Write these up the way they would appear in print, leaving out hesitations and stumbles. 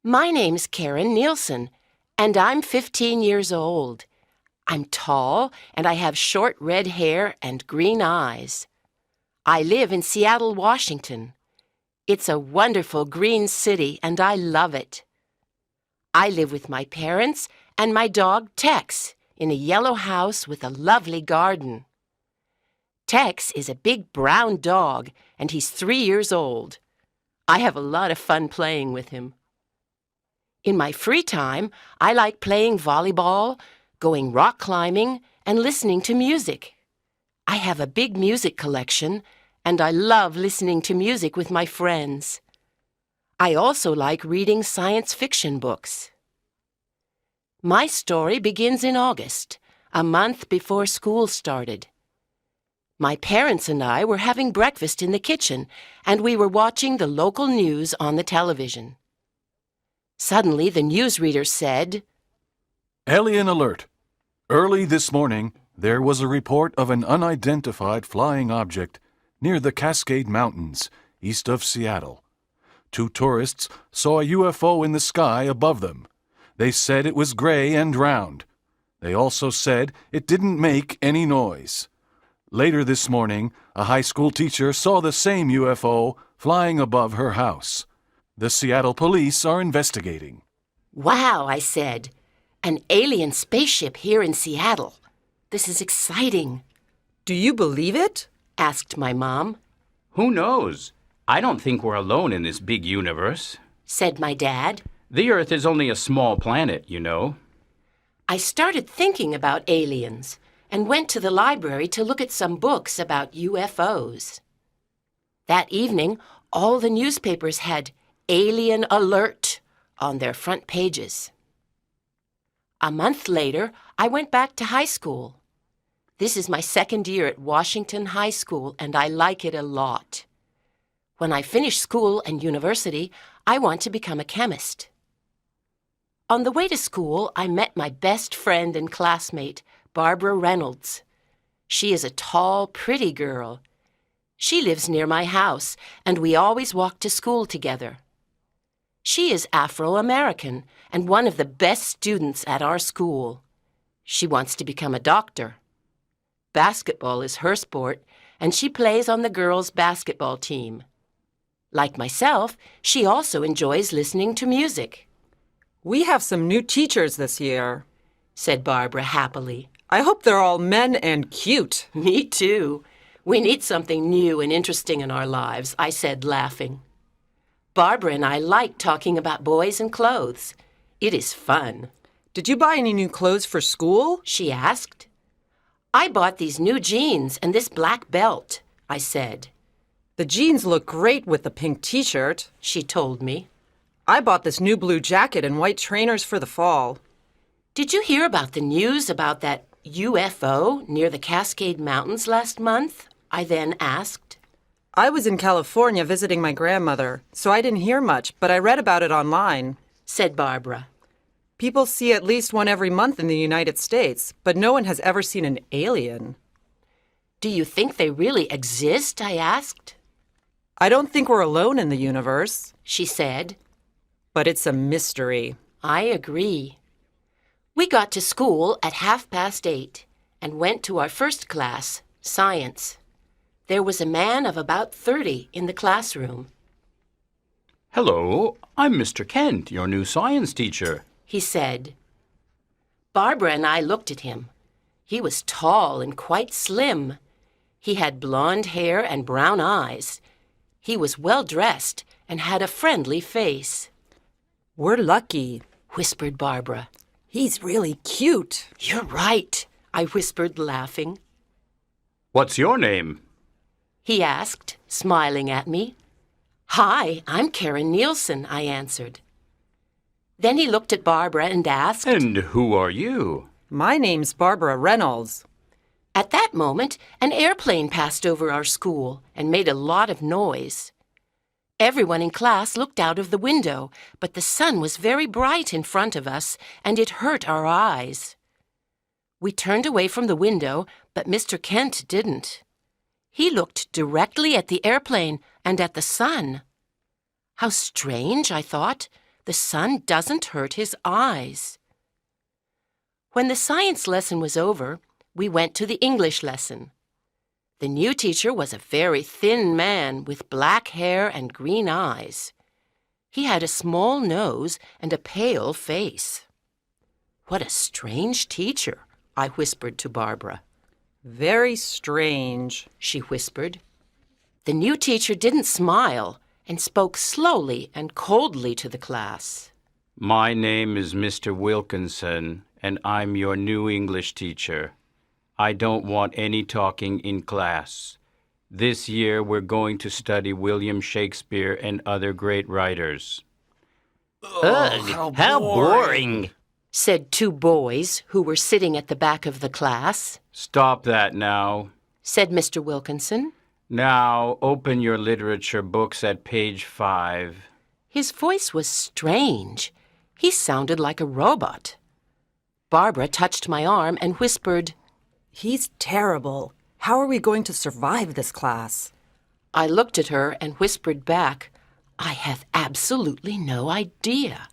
My name's Karen Nielsen, and I'm 15 years old. I'm tall, and I have short red hair and green eyes. I live in Seattle, Washington. It's a wonderful green city, and I love it. I live with my parents and my dog Tex in a yellow house with a lovely garden. Tex is a big brown dog, and he's 3 years old. I have a lot of fun playing with him. In my free time, I like playing volleyball, going rock climbing, and listening to music. I have a big music collection, and I love listening to music with my friends. I also like reading science fiction books. My story begins in August, a month before school started. My parents and I were having breakfast in the kitchen, and we were watching the local news on the television. Suddenly, the newsreader said, "Alien alert! Early this morning, there was a report of an unidentified flying object near the Cascade Mountains, east of Seattle. 2 tourists saw a UFO in the sky above them. They said it was gray and round. They also said it didn't make any noise. Later this morning, a high school teacher saw the same UFO flying above her house. The Seattle police are investigating." "Wow," I said. "An alien spaceship here in Seattle. This is exciting." Do you believe it? Asked my mom. Who knows? I don't think we're alone in this big universe. Said my dad. The Earth is only a small planet, you know. I started thinking about aliens and went to the library to look at some books about UFOs. That evening, all the newspapers had "Alien Alert" on their front pages. A month later, I went back to high school. This is my second year at Washington High School, and I like it a lot. When I finish school and university, I want to become a chemist. On the way to school, I met my best friend and classmate, Barbara Reynolds. She is a tall, pretty girl. She lives near my house, and we always walk to school together. She is Afro-American and one of the best students at our school. She wants to become a doctor. Basketball is her sport, and she plays on the girls' basketball team. Like myself, she also enjoys listening to music. We have some new teachers this year, said Barbara happily. I hope they're all men and cute. Me too. We need something new and interesting in our lives, I said, laughing. Barbara and I like talking about boys and clothes. It is fun. Did you buy any new clothes for school? She asked. I bought these new jeans and this black belt, I said. The jeans look great with the pink t-shirt, she told me. I bought this new blue jacket and white trainers for the fall. Did you hear about the news about that UFO near the Cascade Mountains last month? I then asked. I was in California visiting my grandmother, so I didn't hear much, but I read about it online, said Barbara. People see at least one every month in the United States, but no one has ever seen an alien. Do you think they really exist? I asked. I don't think we're alone in the universe, she said. But it's a mystery. I agree. We got to school at 8:30 and went to our first class, science. There was a man of about 30 in the classroom. Hello, I'm Mr. Kent, your new science teacher, he said. Barbara and I looked at him. He was tall and quite slim. He had blonde hair and brown eyes. He was well-dressed and had a friendly face. We're lucky, whispered Barbara. He's really cute. You're right, I whispered, laughing. What's your name? He asked, smiling at me. Hi, I'm Karen Nielsen, I answered. Then he looked at Barbara and asked, And who are you? My name's Barbara Reynolds. At that moment, an airplane passed over our school and made a lot of noise. Everyone in class looked out of the window, but the sun was very bright in front of us, and it hurt our eyes. We turned away from the window, but Mr. Kent didn't. He looked directly at the airplane and at the sun. How strange, I thought, The sun doesn't hurt his eyes. When the science lesson was over, we went to the English lesson. The new teacher was a very thin man with black hair and green eyes. He had a small nose and a pale face. "What a strange teacher," I whispered to Barbara. Very strange, She whispered. The new teacher didn't smile and spoke slowly and coldly to the class. My name is Mr. Wilkinson, and I'm your new English teacher. I don't want any talking in class. This year we're going to study William Shakespeare and other great writers. Ugh, how boring. Said two boys who were sitting at the back of the class. Stop that now. Said Mr. Wilkinson. Now, open your literature books at page 5. His voice was strange. He sounded like a robot. Barbara touched my arm and whispered, He's terrible. How are we going to survive this class? I looked at her and whispered back, I have absolutely no idea.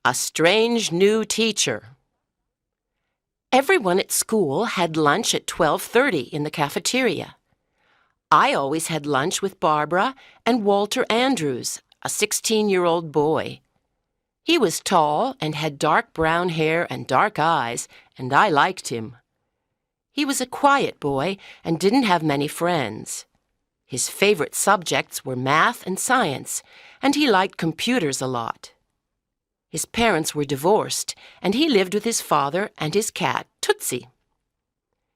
A strange new teacher. Everyone at school had lunch at 12:30 in the cafeteria. I always had lunch with Barbara and Walter Andrews, a 16-year-old boy. He was tall and had dark brown hair and dark eyes, and I liked him. He was a quiet boy and didn't have many friends. His favorite subjects were math and science, and he liked computers a lot. His parents were divorced, and he lived with his father and his cat, Tootsie.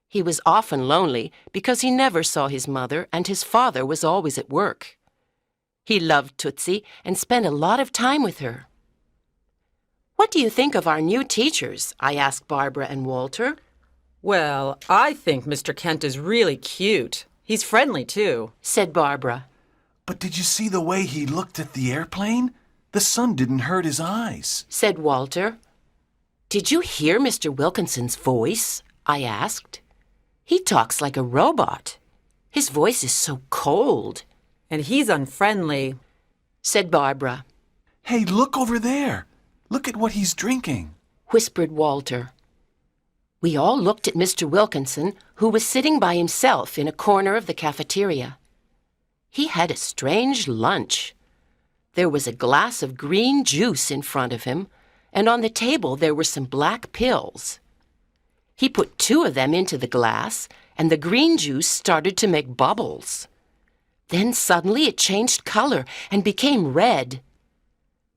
He was often lonely because he never saw his mother, and his father was always at work. He loved Tootsie and spent a lot of time with her. "What do you think of our new teachers?" I asked Barbara and Walter. Well, I think Mr. Kent is really cute. He's friendly, too, said Barbara. But did you see the way he looked at the airplane? The sun didn't hurt his eyes, said Walter. "Did you hear Mr. Wilkinson's voice?" I asked. "He talks like a robot. His voice is so cold." And he's unfriendly, said Barbara. Hey, look over there. Look at what he's drinking, whispered Walter. We all looked at Mr. Wilkinson, who was sitting by himself in a corner of the cafeteria. He had a strange lunch. There was a glass of green juice in front of him, and on the table there were some black pills. He put 2 of them into the glass, and the green juice started to make bubbles. Then suddenly it changed color and became red.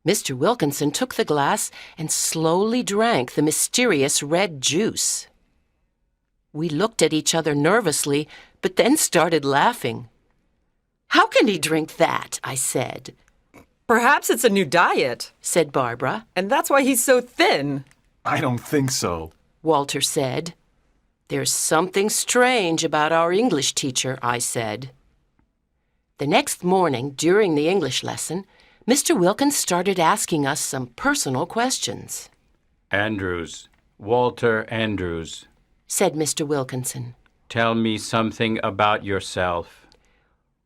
Mr. Wilkinson took the glass and slowly drank the mysterious red juice. We looked at each other nervously, but then started laughing. "How can he drink that?" I said. Perhaps it's a new diet, said Barbara. And that's why he's so thin. I don't think so, Walter said. "There's something strange about our English teacher," I said. The next morning, during the English lesson, Mr. Wilkins started asking us some personal questions. Andrews, Walter Andrews, said Mr. Wilkinson. Tell me something about yourself.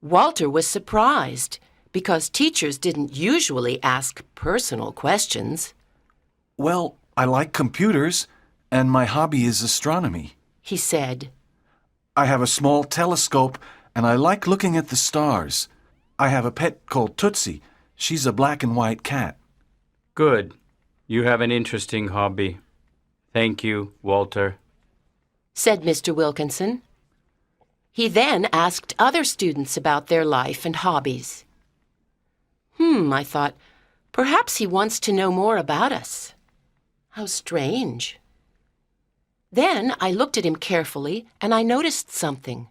Walter was surprised because teachers didn't usually ask personal questions. Well, I like computers, and my hobby is astronomy, he said. I have a small telescope, and I like looking at the stars. I have a pet called Tootsie. She's a black and white cat. Good. You have an interesting hobby. Thank you, Walter, said Mr. Wilkinson. He then asked other students about their life and hobbies. I thought, perhaps he wants to know more about us. How strange. Then I looked at him carefully and I noticed something.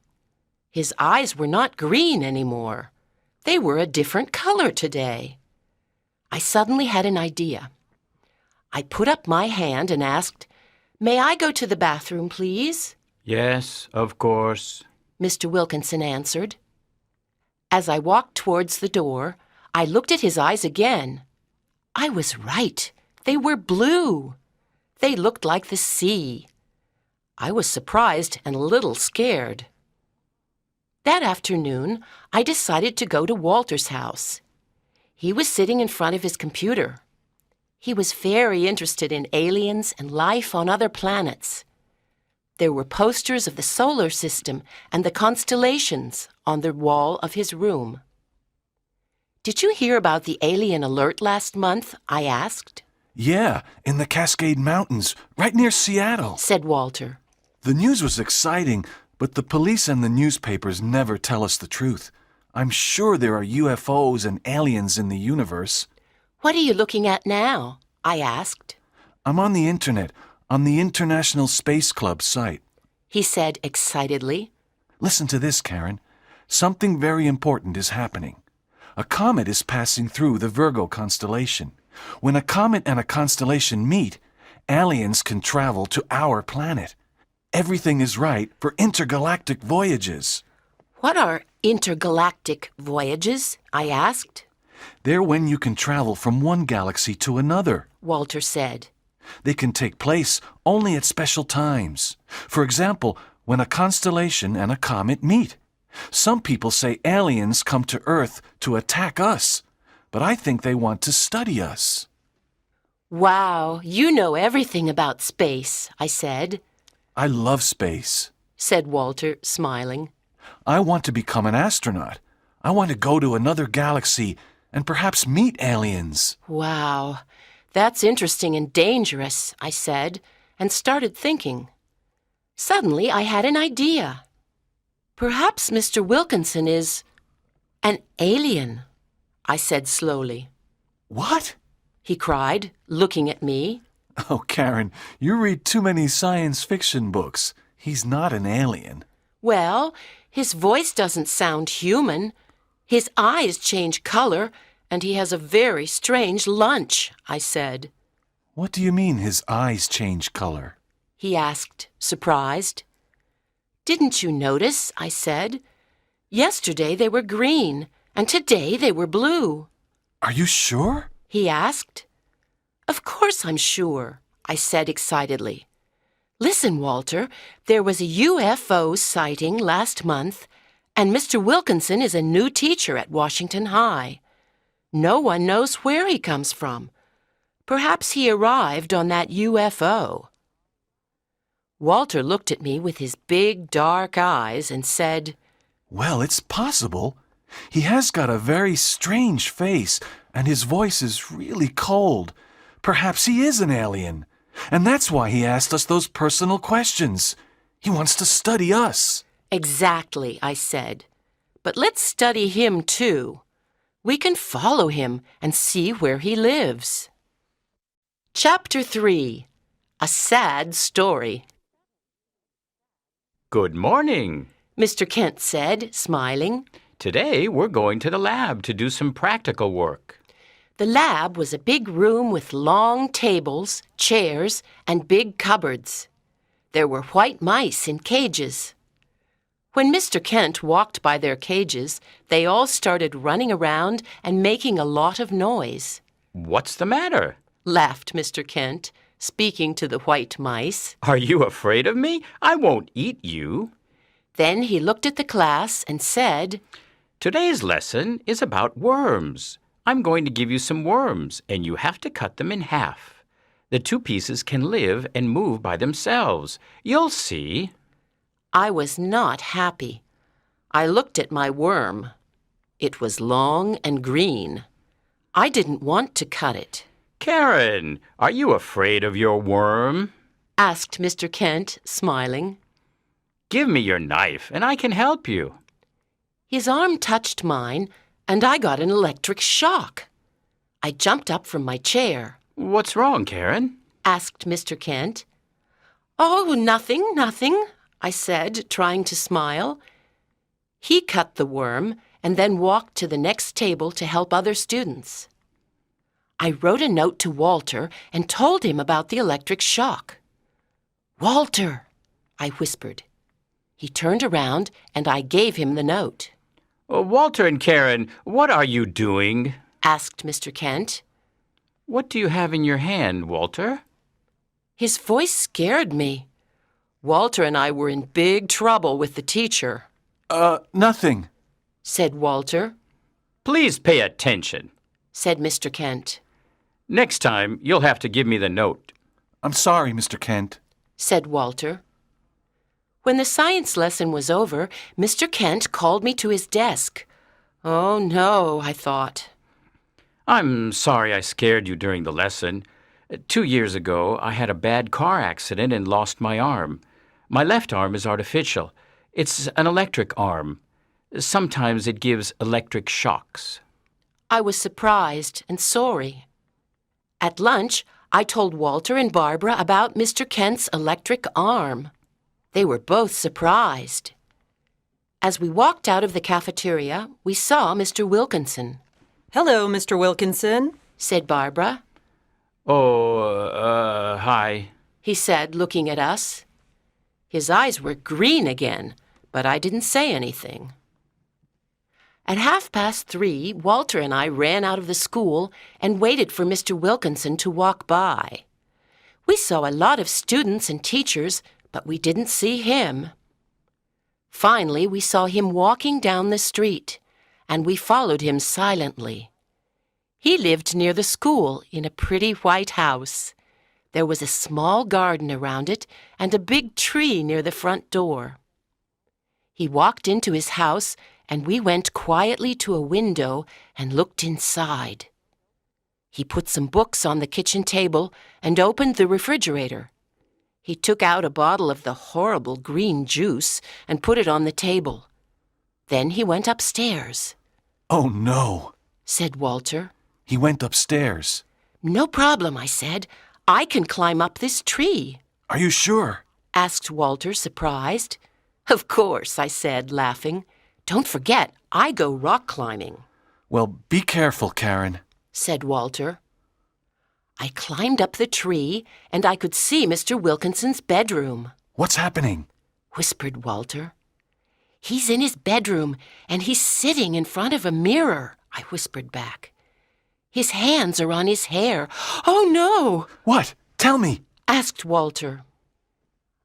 His eyes were not green anymore. They were a different color today. I suddenly had an idea. I put up my hand and asked, "May I go to the bathroom, please?" Yes, of course, Mr. Wilkinson answered. As I walked towards the door, I looked at his eyes again. I was right. They were blue. They looked like the sea. I was surprised and a little scared. That afternoon, I decided to go to Walter's house. He was sitting in front of his computer. He was very interested in aliens and life on other planets. There were posters of the solar system and the constellations on the wall of his room. "Did you hear about the alien alert last month?" I asked. Yeah, in the Cascade Mountains, right near Seattle. Said Walter. The news was exciting, but the police and the newspapers never tell us the truth. I'm sure there are UFOs and aliens in the universe. "What are you looking at now?" I asked. I'm on the internet, on the International Space Club site. He said excitedly. Listen to this, Karen. Something very important is happening. A comet is passing through the Virgo constellation. When a comet and a constellation meet, aliens can travel to our planet. Everything is right for intergalactic voyages. "What are intergalactic voyages?" I asked. They're when you can travel from one galaxy to another. Walter said. They can take place only at special times. For example, when a constellation and a comet meet. Some people say aliens come to Earth to attack us, but I think they want to study us. "Wow, you know everything about space," I said. I love space, Said Walter, smiling. I want to become an astronaut. I want to go to another galaxy and perhaps meet aliens. "Wow, that's interesting and dangerous," I said, and started thinking. Suddenly, I had an idea. "Perhaps Mr. Wilkinson is an alien," I said slowly. What? He cried, looking at me. Oh, Karen, you read too many science fiction books. He's not an alien. "Well, his voice doesn't sound human. His eyes change color, and he has a very strange lunch," I said. What do you mean his eyes change color? He asked, surprised. "Didn't you notice?" I said. "Yesterday they were green, and today they were blue." Are you sure? He asked. "Of course I'm sure," I said excitedly. "Listen, Walter, there was a UFO sighting last month, and Mr. Wilkinson is a new teacher at Washington High. No one knows where he comes from. Perhaps he arrived on that UFO." Walter looked at me with his big, dark eyes and said, Well, it's possible. He has got a very strange face, and his voice is really cold. Perhaps he is an alien. And that's why he asked us those personal questions. He wants to study us. "Exactly," I said. "But let's study him, too. We can follow him and see where he lives." Chapter 3. A Sad Story. Good morning. Mr. Kent said, smiling. Today we're going to the lab to do some practical work. The lab was a big room with long tables, chairs, and big cupboards. There were white mice in cages. When Mr. Kent walked by their cages, they all started running around and making a lot of noise. What's the matter? Laughed Mr. Kent, speaking to the white mice. Are you afraid of me? I won't eat you. Then he looked at the class and said, Today's lesson is about worms. I'm going to give you some worms, and you have to cut them in half. The two pieces can live and move by themselves. You'll see. I was not happy. I looked at my worm. It was long and green. I didn't want to cut it. Karen, are you afraid of your worm? Asked Mr. Kent, smiling. Give me your knife, and I can help you. His arm touched mine, and I got an electric shock. I jumped up from my chair. What's wrong, Karen? Asked Mr. Kent. "Oh, nothing," I said, trying to smile. He cut the worm and then walked to the next table to help other students. I wrote a note to Walter and told him about the electric shock. "Walter," I whispered. He turned around and I gave him the note. Walter and Karen, what are you doing? Asked Mr. Kent. What do you have in your hand, Walter? His voice scared me. Walter and I were in big trouble with the teacher. Nothing. said Walter, Please pay attention. said Mr. Kent, Next time, you'll have to give me the note. I'm sorry, Mr. Kent. said Walter. When the science lesson was over, Mr. Kent called me to his desk. Oh, no, I thought. I'm sorry I scared you during the lesson. 2 years ago, I had a bad car accident and lost my arm. My left arm is artificial. It's an electric arm. Sometimes it gives electric shocks. I was surprised and sorry. At lunch, I told Walter and Barbara about Mr. Kent's electric arm. They were both surprised. As we walked out of the cafeteria, we saw Mr. Wilkinson, Hello, Mr. Wilkinson. said Barbara. Oh, hi. He said, looking at us. His eyes were green again, but I didn't say anything. At 3:30, Walter and I ran out of the school and waited for Mr. Wilkinson to walk by. We saw a lot of students and teachers, but we didn't see him. Finally, we saw him walking down the street, and we followed him silently. He lived near the school in a pretty white house. There was a small garden around it and a big tree near the front door. He walked into his house, and we went quietly to a window and looked inside. He put some books on the kitchen table and opened the refrigerator. He took out a bottle of the horrible green juice and put it on the table. Then he went upstairs, Oh, no. said Walter. He went upstairs. No problem, I said. I can climb up this tree, Are you sure? asked Walter, surprised. Of course, I said, laughing. Don't forget, I go rock climbing, Well, be careful, Karen. said Walter. I climbed up the tree, and I could see Mr. Wilkinson's bedroom, What's happening? whispered Walter. He's in his bedroom, and he's sitting in front of a mirror, I whispered back. His hands are on his hair. Oh, no, What? Tell me. asked Walter.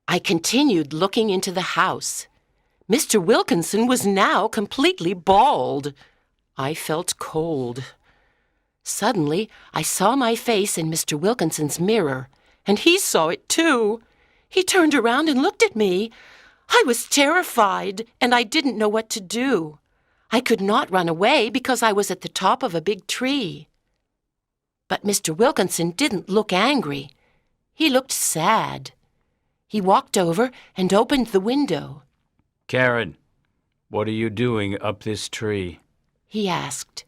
I continued looking into the house. Mr. Wilkinson was now completely bald. I felt cold. Suddenly, I saw my face in Mr. Wilkinson's mirror, and he saw it too. He turned around and looked at me. I was terrified, and I didn't know what to do. I could not run away because I was at the top of a big tree. But Mr. Wilkinson didn't look angry. He looked sad. He walked over and opened the window. Karen, what are you doing up this tree? He asked.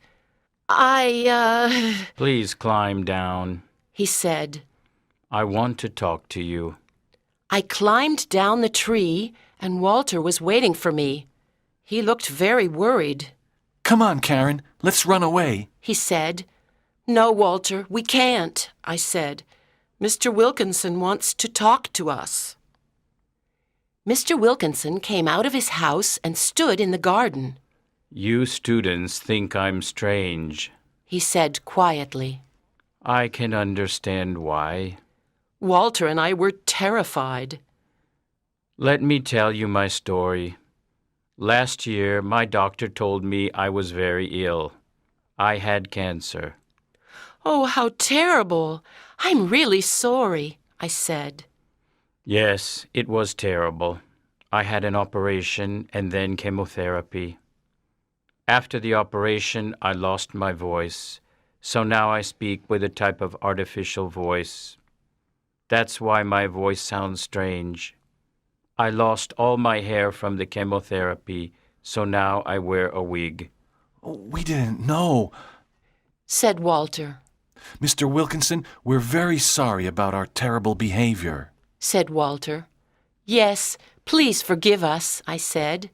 Please climb down. He said. I want to talk to you. I climbed down the tree, and Walter was waiting for me. He looked very worried. Come on, Karen. Let's run away. He said. No, Walter, we can't, I said. Mr. Wilkinson wants to talk to us. Mr. Wilkinson came out of his house and stood in the garden. You students think I'm strange. He said quietly. I can understand why. Walter and I were terrified. Let me tell you my story. Last year, my doctor told me I was very ill. I had cancer. Oh, how terrible! I'm really sorry, I said. Yes, it was terrible. I had an operation and then chemotherapy. After the operation, I lost my voice, so now I speak with a type of artificial voice. That's why my voice sounds strange. I lost all my hair from the chemotherapy, so now I wear a wig. We didn't know. Said Walter. Mr. Wilkinson, we're very sorry about our terrible behavior. Said Walter. Yes, please forgive us, I said.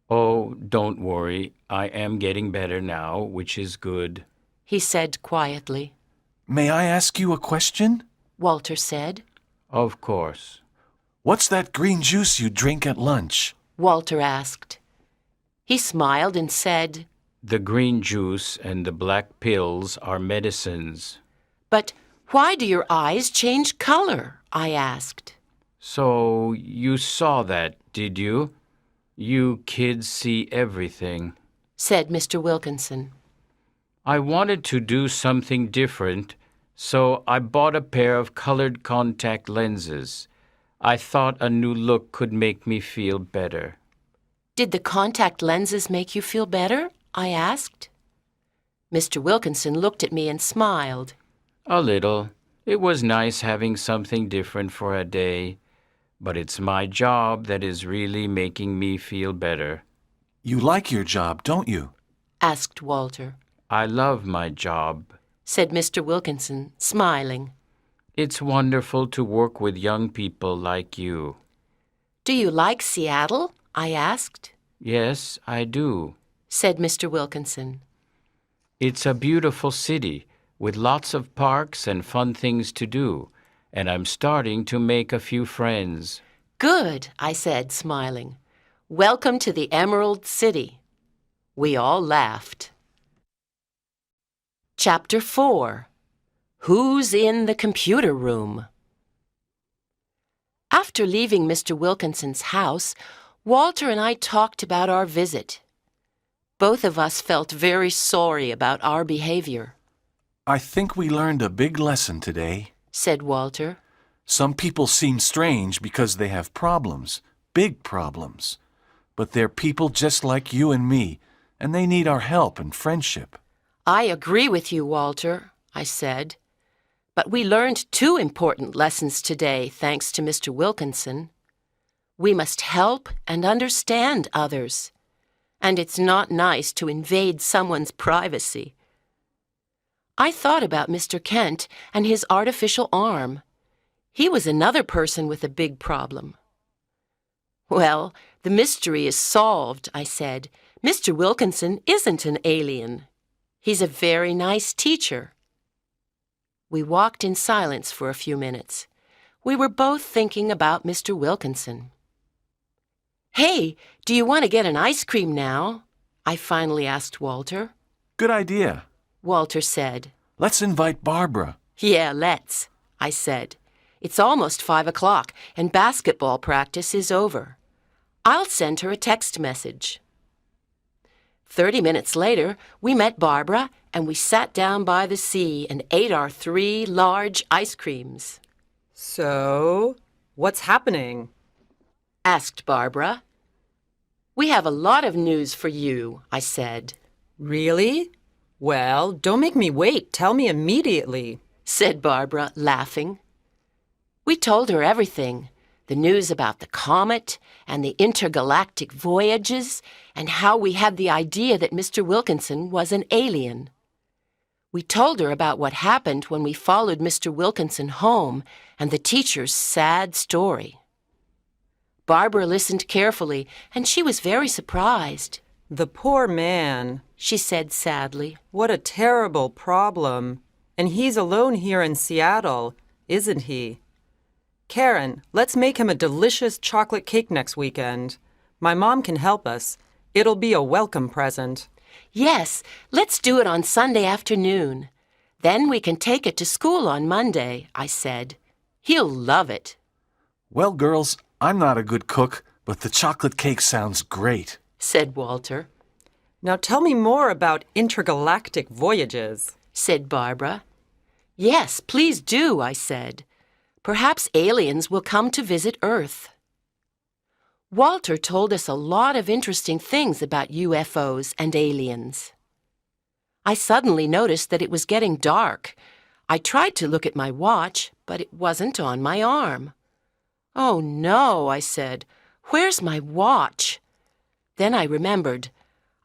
Oh, don't worry. I am getting better now, which is good. He said quietly. May I ask you a question? Walter said. Of course. What's that green juice you drink at lunch? Walter asked. He smiled and said, The green juice and the black pills are medicines. But why do your eyes change color? I asked. So you saw that, did you? You kids see everything. said Mr. Wilkinson. I wanted to do something different, so I bought a pair of colored contact lenses. I thought a new look could make me feel better. Did the contact lenses make you feel better? I asked. Mr. Wilkinson looked at me and smiled. A little. It was nice having something different for a day, but it's my job that is really making me feel better. You like your job, don't you? Asked Walter, I love my job. said Mr. Wilkinson, smiling. It's wonderful to work with young people like you. Do you like Seattle? I asked. Yes, I do. Said Mr. Wilkinson. It's a beautiful city with lots of parks and fun things to do, and I'm starting to make a few friends. Good, I said, smiling. Welcome to the Emerald City. We all laughed. Chapter 4. Who's in the computer room? After leaving Mr. Wilkinson's house, Walter and I talked about our visit. Both of us felt very sorry about our behavior, I think we learned a big lesson today. said Walter. Some people seem strange because they have problems, big problems. But they're people just like you and me, and they need our help and friendship. I agree with you, Walter, I said. But we learned 2 important lessons today, thanks to Mr. Wilkinson. We must help and understand others. And it's not nice to invade someone's privacy. I thought about Mr. Kent and his artificial arm. He was another person with a big problem. Well, the mystery is solved, I said. Mr. Wilkinson isn't an alien. He's a very nice teacher. We walked in silence for a few minutes. We were both thinking about Mr. Wilkinson. Hey, do you want to get an ice cream now? I finally asked Walter. Good idea. Walter said. Let's invite Barbara. Yeah, let's, I said. It's almost 5 o'clock and basketball practice is over. I'll send her a text message. 30 minutes later, we met Barbara and we sat down by the sea and ate our 3 large ice creams. So, what's happening? Asked Barbara. We have a lot of news for you, I said. Really? Well, don't make me wait. Tell me immediately, Said Barbara, laughing. We told her everything, the news about the comet and the intergalactic voyages and how we had the idea that Mr. Wilkinson was an alien. We told her about what happened when we followed Mr. Wilkinson home and the teacher's sad story. Barbara listened carefully, and she was very surprised. The poor man. She said sadly. What a terrible problem. And he's alone here in Seattle, isn't he? Karen, let's make him a delicious chocolate cake next weekend. My mom can help us. It'll be a welcome present. Yes, let's do it on Sunday afternoon. Then we can take it to school on Monday, I said. He'll love it. Well, girls, I'm not a good cook, but the chocolate cake sounds great, said Walter. Now tell me more about intergalactic voyages, said Barbara. Yes, please do, I said. Perhaps aliens will come to visit Earth. Walter told us a lot of interesting things about UFOs and aliens. I suddenly noticed that it was getting dark. I tried to look at my watch, but it wasn't on my arm. Oh no, I said. Where's my watch? Then I remembered.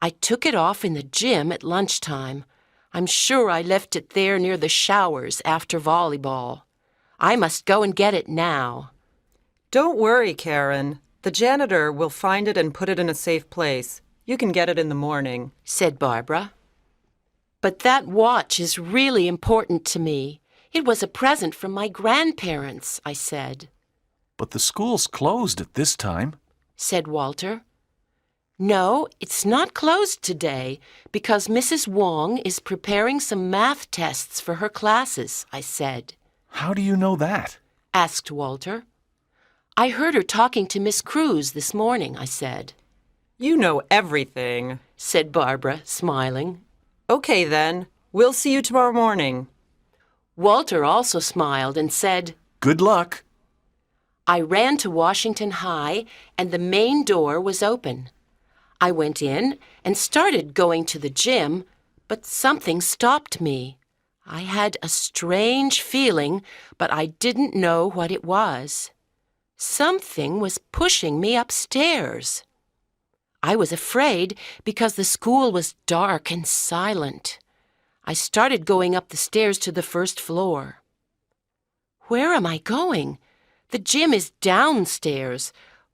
I took it off in the gym at lunchtime. I'm sure I left it there near the showers after volleyball. I must go and get it now. Don't worry, Karen. The janitor will find it and put it in a safe place. You can get it in the morning, said Barbara. But that watch is really important to me. It was a present from my grandparents, I said. But the school's closed at this time, said Walter. No, it's not closed today because Mrs. Wong is preparing some math tests for her classes, I said. How do you know that? Asked Walter. I heard her talking to Miss Cruz this morning, I said. You know everything, said Barbara, smiling. Okay then, we'll see you tomorrow morning. Walter also smiled and said, Good luck. I ran to Washington High, and the main door was open. I went in and started going to the gym, but something stopped me. I had a strange feeling, but I didn't know what it was. Something was pushing me upstairs. I was afraid because the school was dark and silent. I started going up the stairs to the first floor. Where am I going? The gym is downstairs.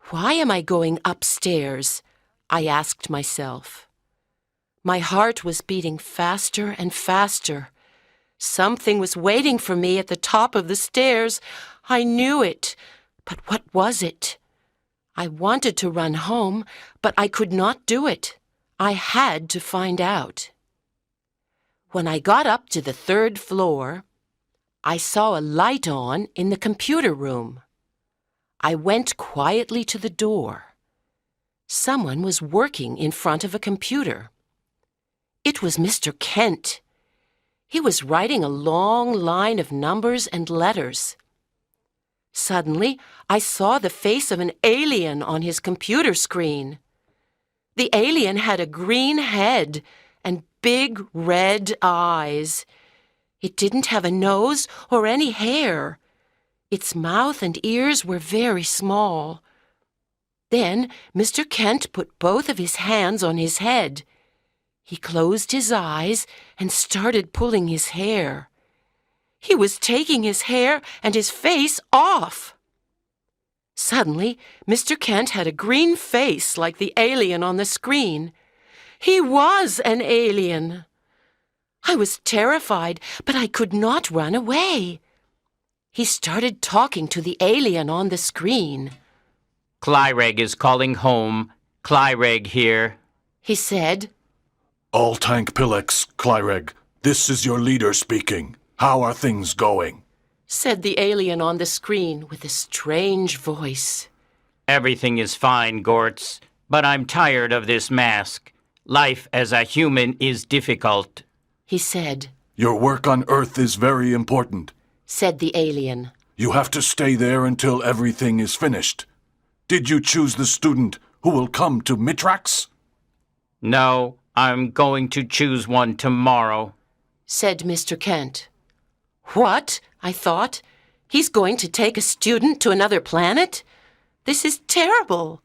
Why am I going upstairs? I asked myself. My heart was beating faster and faster. Something was waiting for me at the top of the stairs. I knew it. But what was it? I wanted to run home, but I could not do it. I had to find out. When I got up to the third floor, I saw a light on in the computer room. I went quietly to the door. Someone was working in front of a computer. It was Mr. Kent. He was writing a long line of numbers and letters. Suddenly, I saw the face of an alien on his computer screen. The alien had a green head and big red eyes. It didn't have a nose or any hair. Its mouth and ears were very small. Then Mr. Kent put both of his hands on his head. He closed his eyes and started pulling his hair. He was taking his hair and his face off. Suddenly, Mr. Kent had a green face like the alien on the screen. He was an alien. I was terrified, but I could not run away. He started talking to the alien on the screen. Clyreg is calling home. Clyreg here. He said, All tank Pilex, Clyreg. This is your leader speaking. How are things going? said the alien on the screen with a strange voice. Everything is fine, Gortz, but I'm tired of this mask. Life as a human is difficult, He said, Your work on Earth is very important. said the alien. You have to stay there until everything is finished. Did you choose the student who will come to Mitrax? No, I'm going to choose one tomorrow. said Mr. Kent. What? I thought. He's going to take a student to another planet? This is terrible.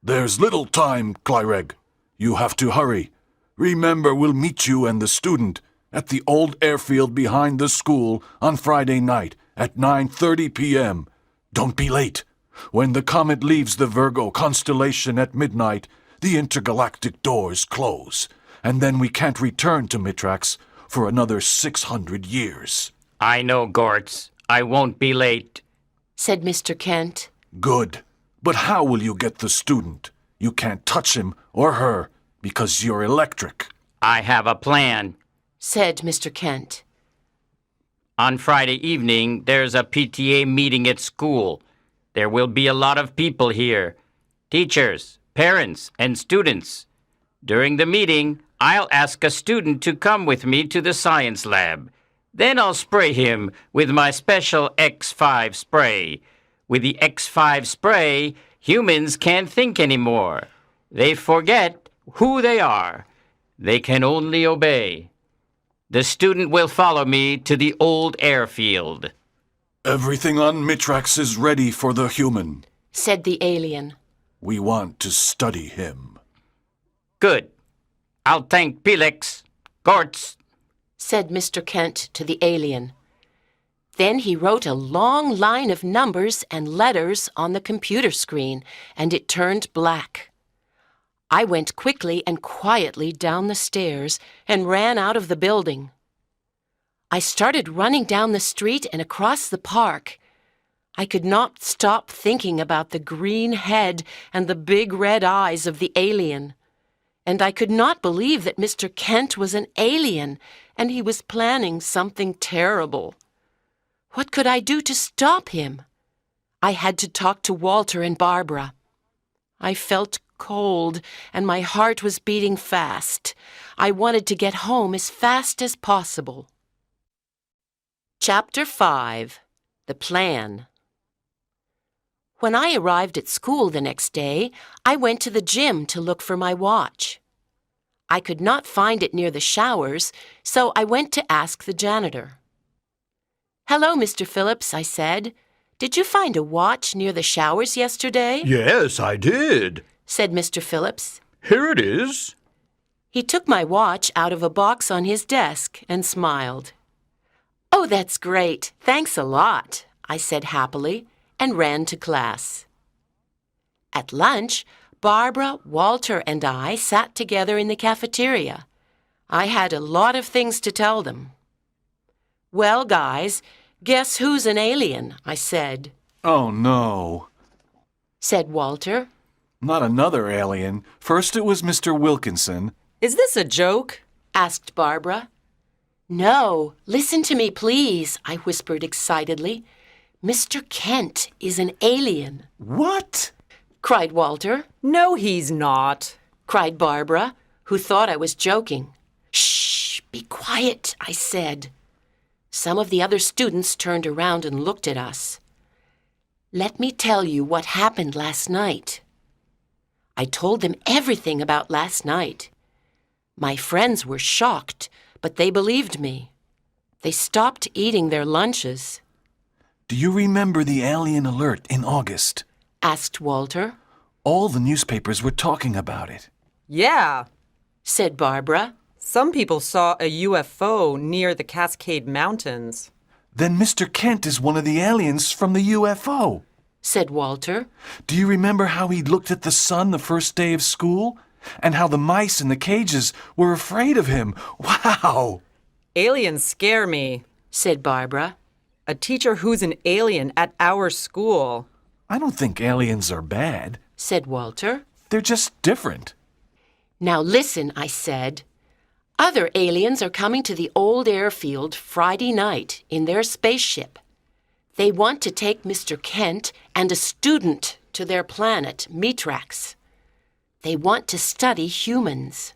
There's little time, Clyreg. You have to hurry. Remember, we'll meet you and the student at the old airfield behind the school on Friday night at 9:30 p.m. Don't be late. When the comet leaves the Virgo constellation at midnight, the intergalactic doors close, and then we can't return to Mitrax for another 600 years. I know, Gortz. I won't be late. said Mr. Kent. Good. But how will you get the student? You can't touch him or her because you're electric. I have a plan. said Mr. Kent. On Friday evening, there's a PTA meeting at school. There will be a lot of people here. Teachers, parents, and students. During the meeting, I'll ask a student to come with me to the science lab. Then I'll spray him with my special X5 spray. With the X5 spray, humans can't think anymore. They forget who they are. They can only obey. The student will follow me to the old airfield. Everything on Mitrax is ready for the human. said the alien. We want to study him. Good. I'll thank Pilex. Gortz. said Mr. Kent to the alien. Then he wrote a long line of numbers and letters on the computer screen, and it turned black. I went quickly and quietly down the stairs and ran out of the building. I started running down the street and across the park. I could not stop thinking about the green head and the big red eyes of the alien. And I could not believe that Mr. Kent was an alien and he was planning something terrible. What could I do to stop him? I had to talk to Walter and Barbara. I felt cold, and my heart was beating fast. I wanted to get home as fast as possible. Chapter 5. The Plan. When I arrived at school the next day, I went to the gym to look for my watch. I could not find it near the showers, so I went to ask the janitor. "Hello, Mr. Phillips," I said. "Did you find a watch near the showers yesterday?" Yes, I did. said Mr. Phillips. Here it is. He took my watch out of a box on his desk and smiled. "Oh, that's great. Thanks a lot," I said happily and ran to class. At lunch, Barbara, Walter, and I sat together in the cafeteria. I had a lot of things to tell them. "Well, guys, guess who's an alien?" I said. Oh, no. Said Walter. Not another alien. First it was Mr. Wilkinson. Is this a joke? Asked Barbara. "No, listen to me, please," I whispered excitedly. "Mr. Kent is an alien," What? cried Walter. No, he's not. Cried Barbara, who thought I was joking. "Shh, be quiet," I said. Some of the other students turned around and looked at us. "Let me tell you what happened last night." I told them everything about last night. My friends were shocked, but they believed me. They stopped eating their lunches. Do you remember the alien alert in August? Asked Walter. All the newspapers were talking about it. Yeah. Said Barbara. Some people saw a UFO near the Cascade Mountains. Then Mr. Kent is one of the aliens from the UFO. Said Walter. Do you remember how he looked at the sun the first day of school? And how the mice in the cages were afraid of him? Wow! Aliens scare me. Said Barbara. A teacher who's an alien at our school. I don't think aliens are bad. Said Walter. They're just different. Now listen, I said. Other aliens are coming to the old airfield Friday night in their spaceship. They want to take Mr. Kent and a student to their planet, Mitrax. They want to study humans.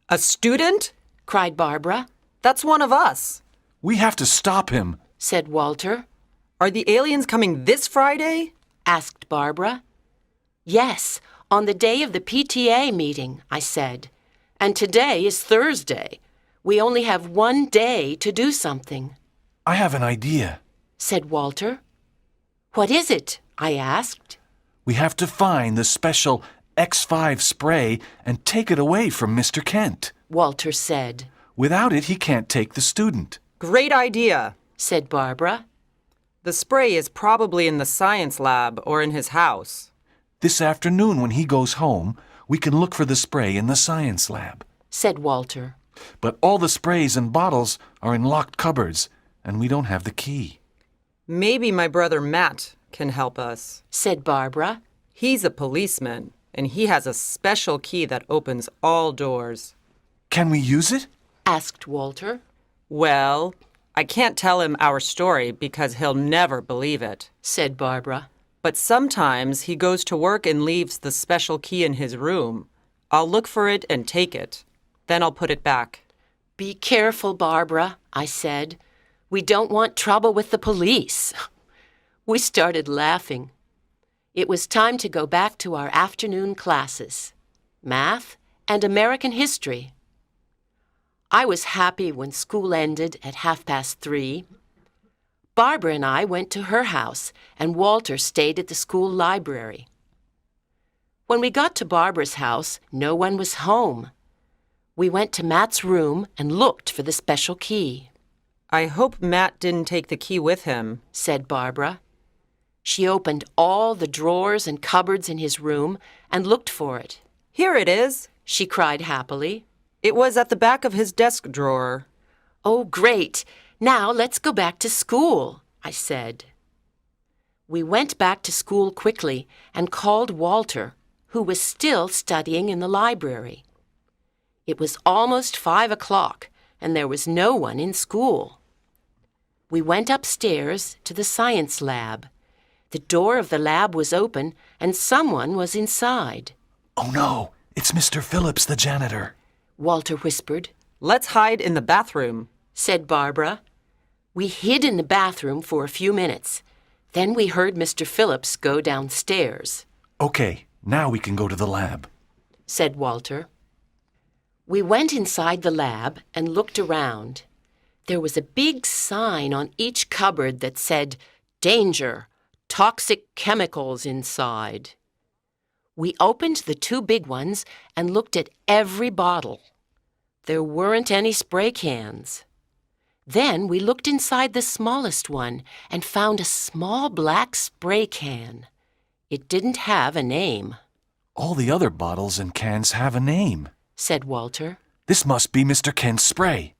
A student? Cried Barbara. That's one of us. We have to stop him. Said Walter. Are the aliens coming this Friday? Asked Barbara. Yes, on the day of the PTA meeting, I said. And today is Thursday. We only have one day to do something. I have an idea. Said Walter. What is it? I asked. We have to find the special X5 spray and take it away from Mr. Kent. Walter said. Without it, he can't take the student. Great idea, said Barbara. The spray is probably in the science lab or in his house. This afternoon when he goes home, we can look for the spray in the science lab. Said Walter. But all the sprays and bottles are in locked cupboards, and we don't have the key. Maybe my brother Matt can help us. Said Barbara. He's a policeman, and he has a special key that opens all doors. Can we use it? Asked Walter. Well, I can't tell him our story because he'll never believe it. Said Barbara. But sometimes he goes to work and leaves the special key in his room. I'll look for it and take it. Then I'll put it back. Be careful, Barbara, I said. We don't want trouble with the police. We started laughing. It was time to go back to our afternoon classes, math and American history. I was happy when school ended at 3:30. Barbara and I went to her house, and Walter stayed at the school library. When we got to Barbara's house, no one was home. We went to Matt's room and looked for the special key. I hope Matt didn't take the key with him, said Barbara. She opened all the drawers and cupboards in his room and looked for it. Here it is, she cried happily. It was at the back of his desk drawer. Oh, great. Now let's go back to school, I said. We went back to school quickly and called Walter, who was still studying in the library. It was almost 5 o'clock, and there was no one in school. We went upstairs to the science lab. The door of the lab was open, and someone was inside. Oh no, it's Mr. Phillips, the janitor. Walter whispered. Let's hide in the bathroom. Said Barbara. We hid in the bathroom for a few minutes. Then we heard Mr. Phillips go downstairs. Okay, now we can go to the lab, said Walter. We went inside the lab and looked around. There was a big sign on each cupboard that said, "Danger! Toxic chemicals inside." We opened the two big ones and looked at every bottle. There weren't any spray cans. Then we looked inside the smallest one and found a small black spray can. It didn't have a name. All the other bottles and cans have a name, said Walter. This must be Mr. Kent's spray.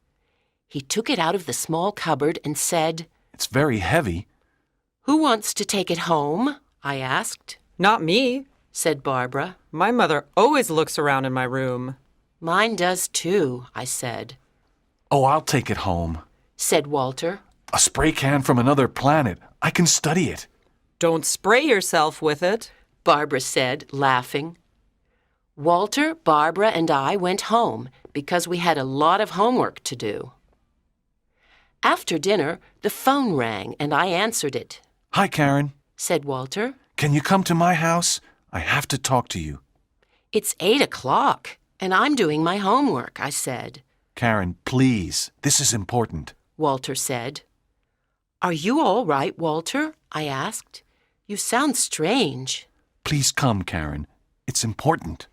He took it out of the small cupboard and said, It's very heavy. Who wants to take it home? I asked. Not me, said Barbara. My mother always looks around in my room. Mine does too, I said. Oh, I'll take it home, said Walter. A spray can from another planet. I can study it. Don't spray yourself with it, Barbara said, laughing. Walter, Barbara, and I went home because we had a lot of homework to do. After dinner, the phone rang and I answered it. Hi, Karen, said Walter. Can you come to my house? I have to talk to you. It's 8:00 and I'm doing my homework, I said. Karen, please, this is important, Walter said. Are you all right, Walter? I asked. You sound strange. Please come, Karen. It's important.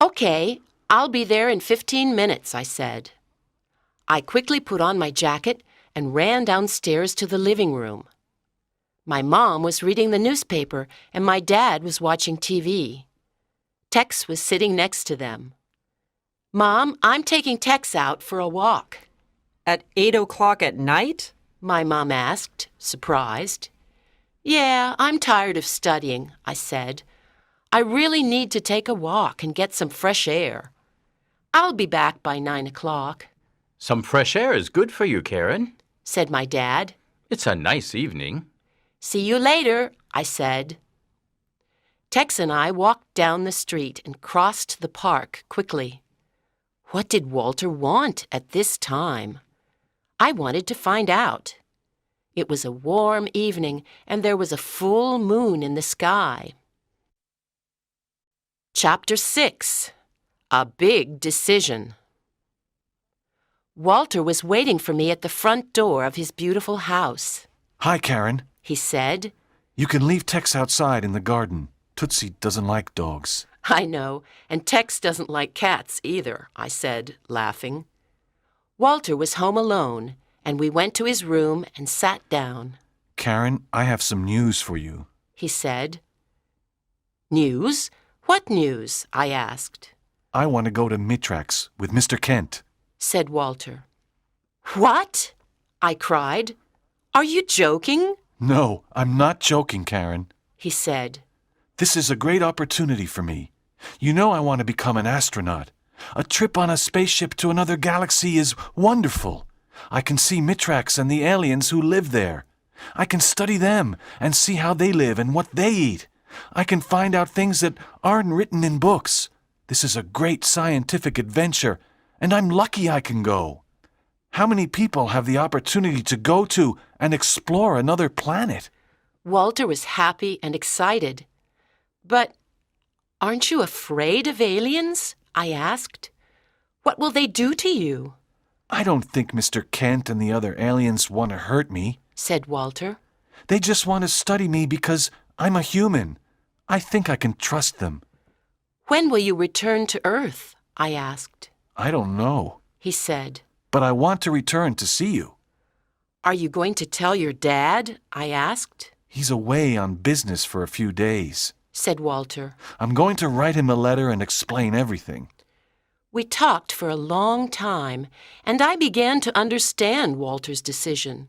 Okay, I'll be there in 15 minutes, I said. I quickly put on my jacket and ran downstairs to the living room. My mom was reading the newspaper and my dad was watching TV. Tex was sitting next to them. Mom, I'm taking Tex out for a walk. At 8:00 at night? My mom asked, surprised. Yeah, I'm tired of studying, I said. I really need to take a walk and get some fresh air. I'll be back by 9:00. Some fresh air is good for you, Karen, said my dad. It's a nice evening. See you later, I said. Tex and I walked down the street and crossed the park quickly. What did Walter want at this time? I wanted to find out. It was a warm evening and there was a full moon in the sky. Chapter 6. A Big Decision. Walter was waiting for me at the front door of his beautiful house. Hi, Karen, he said. You can leave Tex outside in the garden. Tootsie doesn't like dogs. I know, and Tex doesn't like cats either, I said, laughing. Walter was home alone, and we went to his room and sat down. Karen, I have some news for you, he said. News? What news? I asked. I want to go to Mitrax with Mr. Kent, said Walter. What? I cried. Are you joking? No, I'm not joking, Karen, he said. This is a great opportunity for me. You know I want to become an astronaut. A trip on a spaceship to another galaxy is wonderful. I can see Mitrax and the aliens who live there. I can study them and see how they live and what they eat. I can find out things that aren't written in books. This is a great scientific adventure, and I'm lucky I can go. How many people have the opportunity to go to and explore another planet? Walter was happy and excited. But aren't you afraid of aliens? I asked. What will they do to you? I don't think Mr. Kent and the other aliens want to hurt me, said Walter. They just want to study me because I'm a human. I think I can trust them. When will you return to Earth? I asked. I don't know, he said. But I want to return to see you. Are you going to tell your dad? I asked. He's away on business for a few days, said Walter. I'm going to write him a letter and explain everything. We talked for a long time, and I began to understand Walter's decision.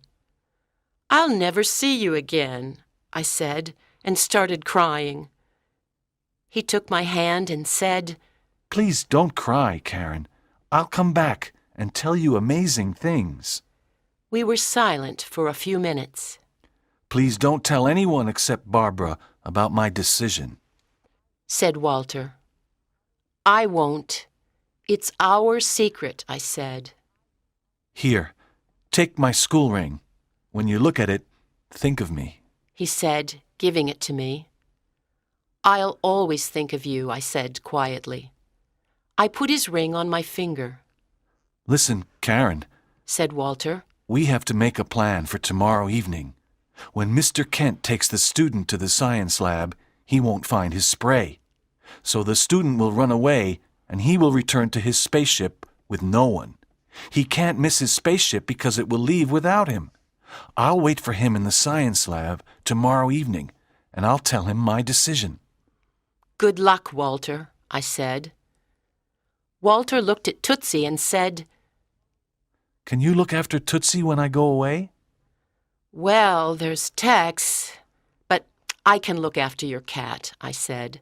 I'll never see you again, I said, and started crying. He took my hand and said, Please don't cry, Karen. I'll come back and tell you amazing things. We were silent for a few minutes. Please don't tell anyone except Barbara about my decision, said Walter. I won't. It's our secret, I said. Here, take my school ring. When you look at it, think of me. He said, giving it to me. I'll always think of you, I said quietly. I put his ring on my finger. Listen, Karen, Said Walter. we have to make a plan for tomorrow evening. When Mr. Kent takes the student to the science lab, he won't find his spray. So the student will run away, and he will return to his spaceship with no one. He can't miss his spaceship because it will leave without him. I'll wait for him in the science lab tomorrow evening, and I'll tell him my decision. Good luck, Walter, I said. Walter looked at Tootsie and said, Can you look after Tootsie when I go away? Well, there's Tex, but I can look after your cat, I said.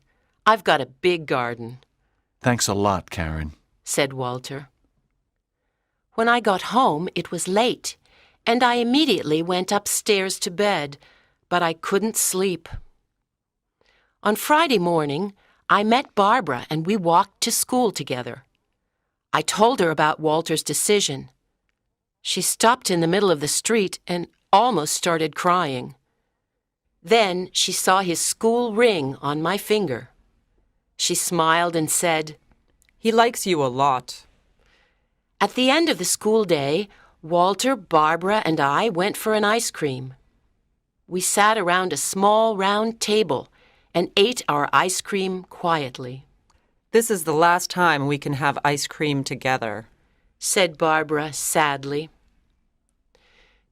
I've got a big garden, Thanks a lot, Karen. said Walter. When I got home, it was late, and I immediately went upstairs to bed, but I couldn't sleep. On Friday morning, I met Barbara and we walked to school together. I told her about Walter's decision. She stopped in the middle of the street and almost started crying. Then she saw his school ring on my finger. She smiled and said, He likes you a lot. At the end of the school day, Walter, Barbara, and I went for an ice cream. We sat around a small round table and ate our ice cream quietly, This is the last time we can have ice cream together. said Barbara sadly.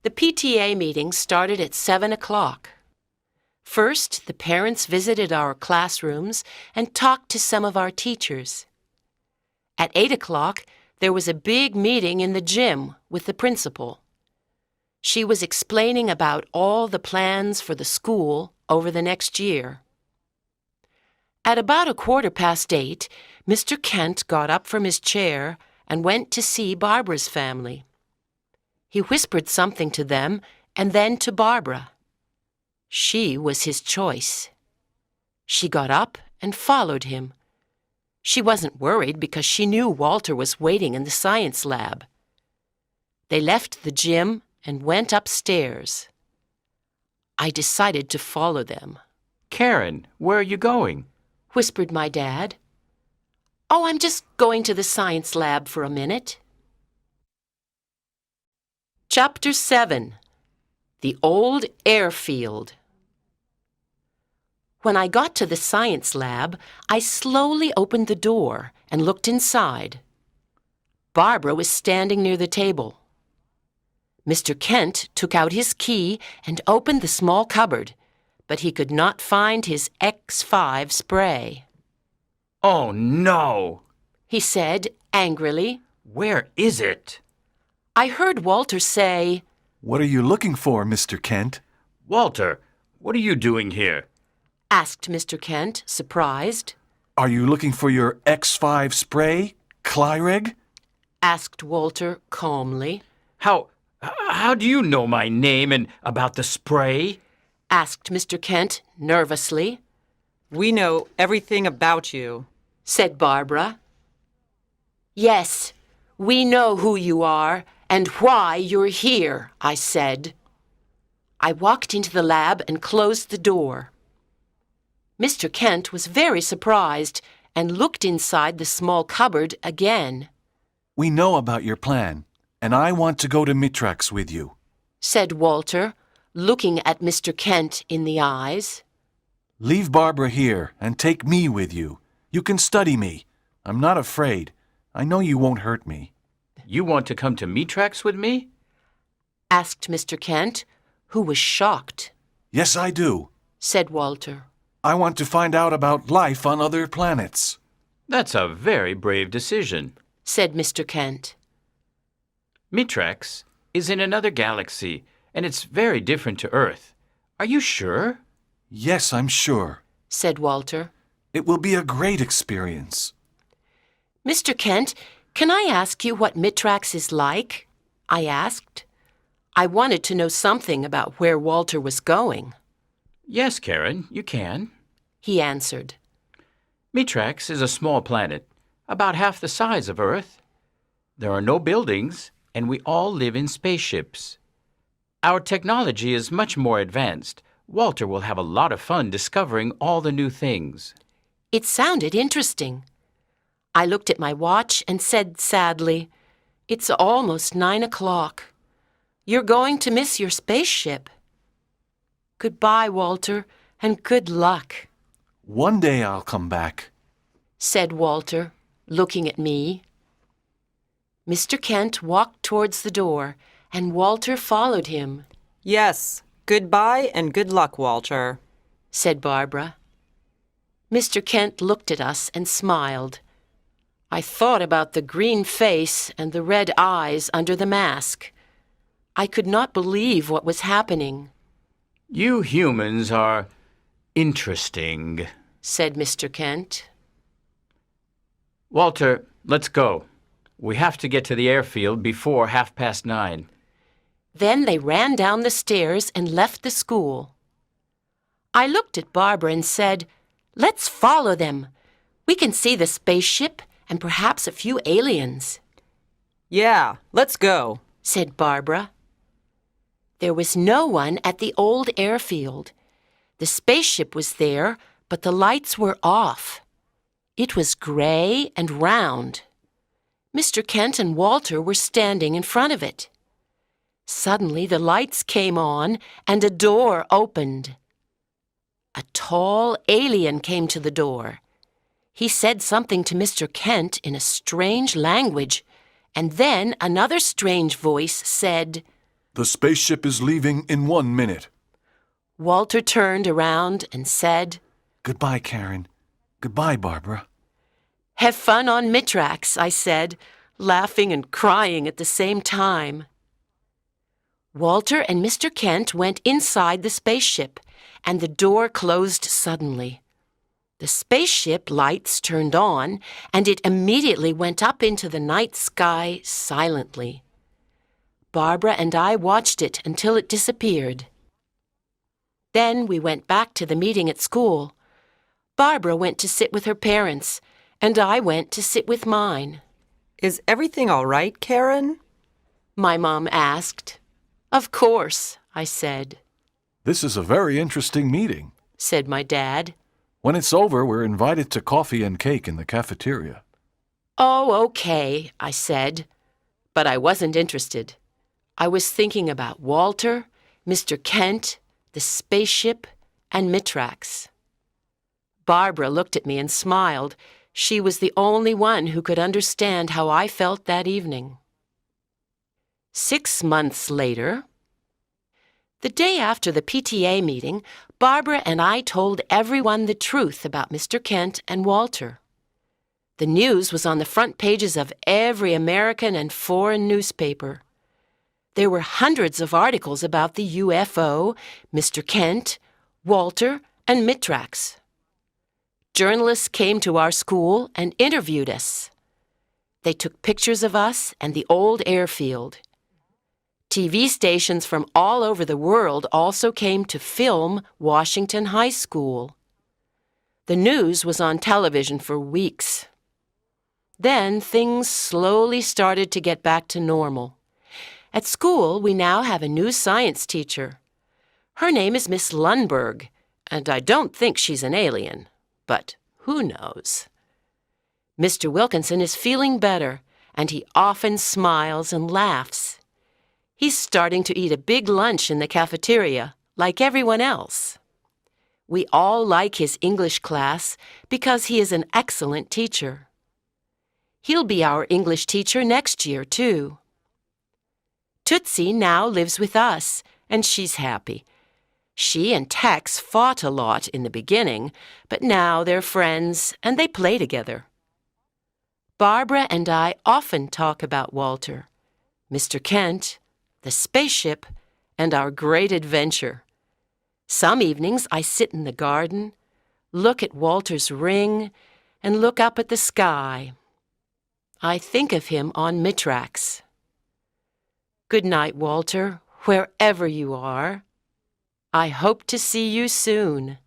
The PTA meeting started at 7 o'clock. First, the parents visited our classrooms and talked to some of our teachers. At 8 o'clock, there was a big meeting in the gym with the principal. She was explaining about all the plans for the school over the next year. At about 8:15, Mr. Kent got up from his chair and went to see Barbara's family. He whispered something to them and then to Barbara. She was his choice. She got up and followed him. She wasn't worried because she knew Walter was waiting in the science lab. They left the gym and went upstairs. I decided to follow them, Karen, where are you going? whispered my dad. Oh, I'm just going to the science lab for a minute. Chapter 7. The Old Airfield. When I got to the science lab, I slowly opened the door and looked inside. Barbara was standing near the table. Mr. Kent took out his key and opened the small cupboard, but he could not find his X5 spray. Oh, no! He said angrily. Where is it? I heard Walter say, What are you looking for, Mr. Kent? Walter, what are you doing here? asked Mr. Kent, surprised. Are you looking for your X5 spray, Clyreg? Asked Walter calmly. How do you know my name and about the spray? Asked Mr. Kent nervously. We know everything about you. Said Barbara. Yes, we know who you are and why you're here, I said. I walked into the lab and closed the door. Mr. Kent was very surprised and looked inside the small cupboard again. We know about your plan, and I want to go to Mitrax with you. Said Walter, looking at Mr. Kent in the eyes. Leave Barbara here and take me with you. You can study me. I'm not afraid. I know you won't hurt me. You want to come to Mitrax with me? Asked Mr. Kent, who was shocked. Yes, I do. Said Walter. I want to find out about life on other planets. That's a very brave decision. Said Mr. Kent. Mitrax is in another galaxy, and it's very different to Earth. Are you sure? Yes, I'm sure. Said Walter. It will be a great experience. Mr. Kent, can I ask you what Mitrax is like? I asked. I wanted to know something about where Walter was going. Yes, Karen, you can. He answered. Mitrax is a small planet, about half the size of Earth. There are no buildings, and we all live in spaceships. Our technology is much more advanced. Walter will have a lot of fun discovering all the new things. It sounded interesting. I looked at my watch and said sadly, "It's almost 9 o'clock. You're going to miss your spaceship." "Goodbye, Walter, and good luck," One day I'll come back. said Walter, looking at me. Mr. Kent walked towards the door, and Walter followed him, Yes, goodbye and good luck, Walter. said Barbara. Mr. Kent looked at us and smiled. I thought about the green face and the red eyes under the mask. I could not believe what was happening, You humans are interesting. said Mr. Kent. Walter, let's go. We have to get to the airfield before 9:30. Then they ran down the stairs and left the school. I looked at Barbara and said, "Let's follow them. We can see the spaceship and perhaps a few aliens," Yeah, let's go. said Barbara. There was no one at the old airfield. The spaceship was there, but the lights were off. It was gray and round. Mr. Kent and Walter were standing in front of it. Suddenly the lights came on and a door opened. A tall alien came to the door. He said something to Mr. Kent in a strange language, and then another strange voice said, The spaceship is leaving in 1 minute. Walter turned around and said, Goodbye, Karen. Goodbye, Barbara. "Have fun on Mitrax," I said, laughing and crying at the same time. Walter and Mr. Kent went inside the spaceship, and the door closed suddenly. The spaceship lights turned on, and it immediately went up into the night sky silently. Barbara and I watched it until it disappeared. Then we went back to the meeting at school. Barbara went to sit with her parents, and I went to sit with mine. Is everything all right, Karen? My mom asked. "Of course," I said, This is a very interesting meeting. said my dad. When it's over, we're invited to coffee and cake in the cafeteria. "Oh, okay," I said, but I wasn't interested. I was thinking about Walter, Mr. Kent, the spaceship, and Mitrax. Barbara looked at me and smiled. She was the only one who could understand how I felt that evening. 6 months later, the day after the PTA meeting, Barbara and I told everyone the truth about Mr. Kent and Walter. The news was on the front pages of every American and foreign newspaper. There were hundreds of articles about the UFO, Mr. Kent, Walter, and Mitrax. Journalists came to our school and interviewed us. They took pictures of us and the old airfield. TV stations from all over the world also came to film Washington High School. The news was on television for weeks. Then things slowly started to get back to normal. At school, we now have a new science teacher. Her name is Miss Lundberg, and I don't think she's an alien, but who knows? Mr. Wilkinson is feeling better, and he often smiles and laughs. He's starting to eat a big lunch in the cafeteria, like everyone else. We all like his English class because he is an excellent teacher. He'll be our English teacher next year, too. Tootsie now lives with us, and she's happy. She and Tex fought a lot in the beginning, but now they're friends and they play together. Barbara and I often talk about Walter, Mr. Kent, the spaceship, and our great adventure. Some evenings I sit in the garden, look at Walter's ring, and look up at the sky. I think of him on Mitrax. Good night, Walter, wherever you are. I hope to see you soon.